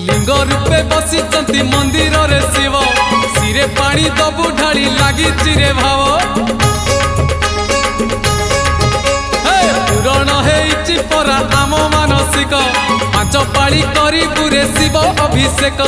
लिंग रूपे बसिचंती मंदिर रे शिव सिरे पानी दबु ढाली लागी चिरे भाव पूरण हेइछि परा आम मानसिक पांच पाଳି करी पुरे शिव अभिषेक।